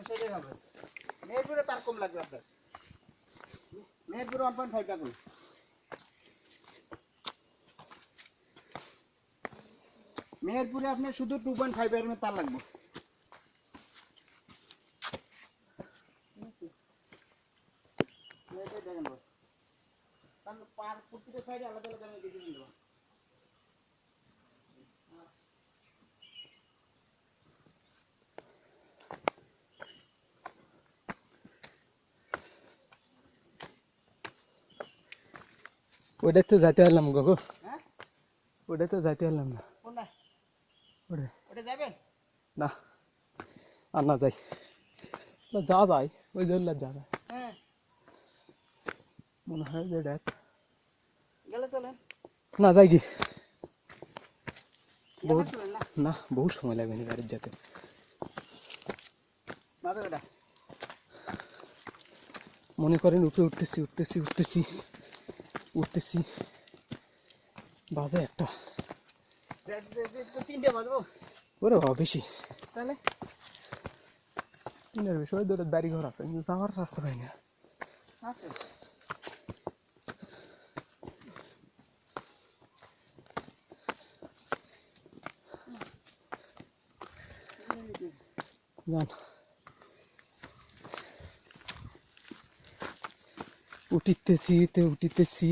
সেটাই হবে। মেহেরপুরে তার কম লাগবে আপনার। মেহেরপুরে 1.5 লাগুন। মেহেরপুরে আপনার শুধু 2.5 এর তার লাগবে। দেখেন বস, কারণ প্রত্যেকটা সাইডে আলাদা আলাদা আমি ডিজাইন দেবো। ওটা তো যাইতে পারলাম গো। হ্যাঁ, ওটা তো যাইতে পারলাম না। কোনটা? ওটা ওটা যাবেন না, আর না যাই, যা যায় ওই ধরলে যা যায়। হ্যাঁ, মনে হয় যে দেখ গেলে চলেন। না যাই কি, গেলে চলেন না। না বহু সময় লাগবে না গাড়ির যেতে। মাথা ওটা মনে করেন উপরে উঠতেছি উঠতেছি উঠতেছি উঠতেছি, বাজে একটা। তো 3টে বাজবো। ওরে বাবা বেশি, তাহলে তিনের বেশি। ওই দূরে বাড়ি ঘর আছে কিন্তু যাওয়ার রাস্তা পাই না। আছে জান উঠিতেছি তে উঠিতেছি।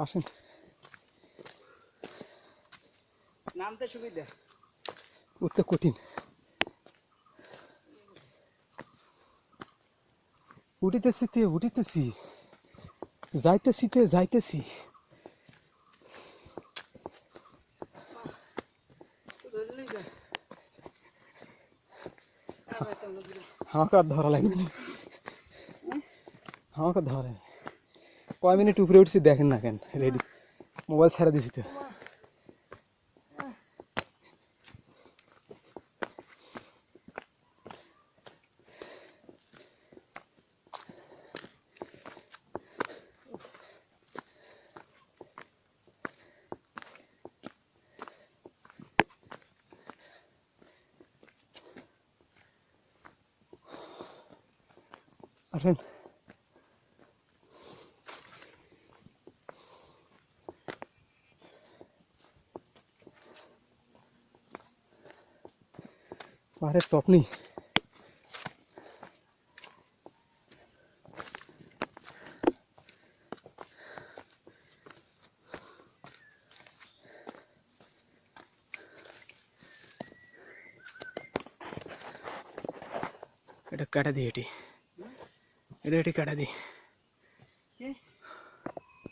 আসেন, নামতে সুবিধা। উঠতে কঠিন। উঠিতেছি তে উঠিতেছি, যাইতেছি তে যাইতেছি। আমাকে আর ধরা লাগবে না, আমাকে ধরে কয় মিনিট উপরে উঠছি দেখেন না কেন, রেডি মোবাইল ছেড়ে দিছি তো। আসেন, পাহাড়ের টপ নেই। এটা কাটা দিই, এটি এটা কাটা দিই।